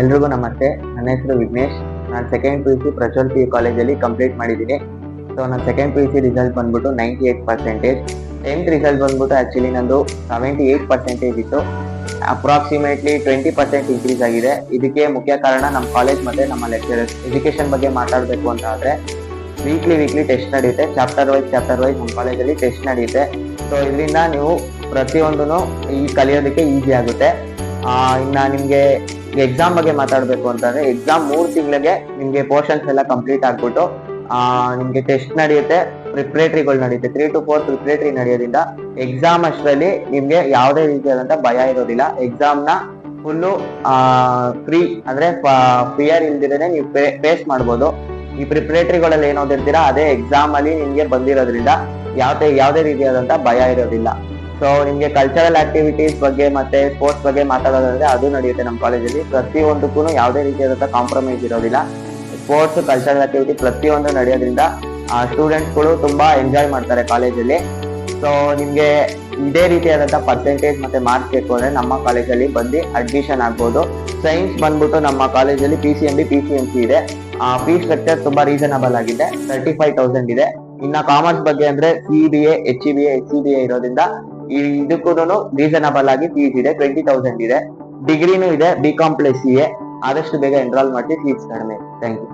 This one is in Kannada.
ಎಲ್ರಿಗೂ ನಮಸ್ತೆ. ನನ್ನ ಹೆಸರು ವಿಘ್ನೇಶ್. ನಾನು second P U C Prajwal P U ಕಾಲೇಜಲ್ಲಿ ಕಂಪ್ಲೀಟ್ ಮಾಡಿದ್ದೀನಿ. ಸೊ ನನ್ನ second P U C result ಬಂದ್ಬಿಟ್ಟು 98%. 10th ರಿಸಲ್ಟ್ ಬಂದ್ಬಿಟ್ಟು ಆ್ಯಕ್ಚುಲಿ ನಂದು 78% ಇತ್ತು. ಅಪ್ರಾಕ್ಸಿಮೇಟ್ಲಿ 20% ಇನ್ಕ್ರೀಸ್ ಆಗಿದೆ. ಇದಕ್ಕೆ ಮುಖ್ಯ ಕಾರಣ ನಮ್ಮ ಕಾಲೇಜ್ ಮತ್ತು ನಮ್ಮ ಲೆಕ್ಚರರ್ಸ್. ಎಜುಕೇಷನ್ ಬಗ್ಗೆ ಮಾತಾಡಬೇಕು ಅಂತ ಆದರೆ ವೀಕ್ಲಿ ಟೆಸ್ಟ್ ನಡೆಯುತ್ತೆ. ಚಾಪ್ಟರ್ ವೈಸ್ ನಮ್ಮ ಕಾಲೇಜಲ್ಲಿ ಟೆಸ್ಟ್ ನಡೆಯುತ್ತೆ. ಸೊ ಇದರಿಂದ ನೀವು ಪ್ರತಿಯೊಂದೂ ಈ ಕಲಿಯೋದಕ್ಕೆ ಈಸಿ ಆಗುತ್ತೆ. ಇನ್ನು ನಿಮಗೆ ಎಕ್ಸಾಮ್ ಬಗ್ಗೆ ಮಾತಾಡಬೇಕು ಅಂತಂದ್ರೆ ಎಕ್ಸಾಮ್ 3 ತಿಂಗಳಿಗೆ ನಿಮಗೆ ಪೋರ್ಷನ್ಸ್ ಎಲ್ಲ ಕಂಪ್ಲೀಟ್ ಆಗ್ಬಿಟ್ಟು ನಿಮಗೆ ಟೆಸ್ಟ್ ನಡೆಯುತ್ತೆ, ಪ್ರಿಪ್ರೇಟರಿಗಳು ನಡೆಯುತ್ತೆ. 3 to 4 ಪ್ರಿಪ್ರೇಟರಿ ನಡೆಯೋದ್ರಿಂದ ಎಕ್ಸಾಮ್ ಅಷ್ಟರಲ್ಲಿ ನಿಮ್ಗೆ ಯಾವುದೇ ರೀತಿಯಾದಂತ ಭಯ ಇರೋದಿಲ್ಲ. ಎಕ್ಸಾಮ್ನ ಫುಲ್ಲು ಫ್ರೀ ಅಂದ್ರೆ ಫಿಯರ್ ಇಲ್ದಿರೇ ನೀವು ಫೇಸ್ ಮಾಡ್ಬೋದು. ಈ ಪ್ರಿಪ್ರೇಟರಿಗಳಲ್ಲಿ ಏನು ಓದಿರ್ತೀರಾ ಅದೇ ಎಕ್ಸಾಮ್ ಅಲ್ಲಿ ನಿಮ್ಗೆ ಬಂದಿರೋದ್ರಿಂದ ಯಾವುದೇ ರೀತಿಯಾದಂತ ಭಯ ಇರೋದಿಲ್ಲ. ಸೊ ನಿಮ್ಗೆ ಕಲ್ಚರಲ್ ಆಕ್ಟಿವಿಟೀಸ್ ಬಗ್ಗೆ ಮತ್ತೆ ಸ್ಪೋರ್ಟ್ಸ್ ಬಗ್ಗೆ ಮಾತಾಡೋದಾದ್ರೆ ಅದು ನಡೆಯುತ್ತೆ ನಮ್ಮ ಕಾಲೇಜಲ್ಲಿ. ಪ್ರತಿಯೊಂದಕ್ಕೂ ಯಾವುದೇ ರೀತಿಯಾದಂತ ಕಾಂಪ್ರಮೈಸ್ ಇರೋದಿಲ್ಲ. ಸ್ಪೋರ್ಟ್ಸ್, ಕಲ್ಚರಲ್ ಆಕ್ಟಿವಿಟಿ ಪ್ರತಿಯೊಂದು ನಡೆಯೋದ್ರಿಂದ ಸ್ಟೂಡೆಂಟ್ಸ್ಗಳು ತುಂಬಾ ಎಂಜಾಯ್ ಮಾಡ್ತಾರೆ ಕಾಲೇಜಲ್ಲಿ. ಸೊ ನಿಮ್ಗೆ ಇದೇ ರೀತಿಯಾದಂತ ಪರ್ಸೆಂಟೇಜ್ ಮತ್ತೆ ಮಾರ್ಕ್ಸ್ ಬೇಕು ಅಂದ್ರೆ ನಮ್ಮ ಕಾಲೇಜಲ್ಲಿ ಬಂದು ಅಡ್ಮಿಷನ್ ಆಗ್ಬೋದು. ಸೈನ್ಸ್ ಬಂದ್ಬಿಟ್ಟು ನಮ್ಮ ಕಾಲೇಜಲ್ಲಿ PCMB, PCMC ಇದೆ. ಫೀಸ್ ಸ್ಟ್ರಕ್ಚರ್ ತುಂಬಾ ರೀಸನಬಲ್ ಆಗಿದೆ, 35,000 ಇದೆ. ಇನ್ನ ಕಾಮರ್ಸ್ ಬಗ್ಗೆ ಅಂದ್ರೆ CBA, HEBA, HCBA ಇರೋದ್ರಿಂದ ಇದಕ್ಕೂ ರೀಸನಬಲ್ ಆಗಿ ಫೀಸ್ ಇದೆ, 20,000 ಇದೆ. ಡಿಗ್ರಿನೂ ಇದೆ, BCom + CA. ಆದಷ್ಟು ಬೇಗ ಎನ್ರೋಲ್ ಮಾಡಿ, ಫೀಸ್ ಕಡಿಮೆ. Thank you.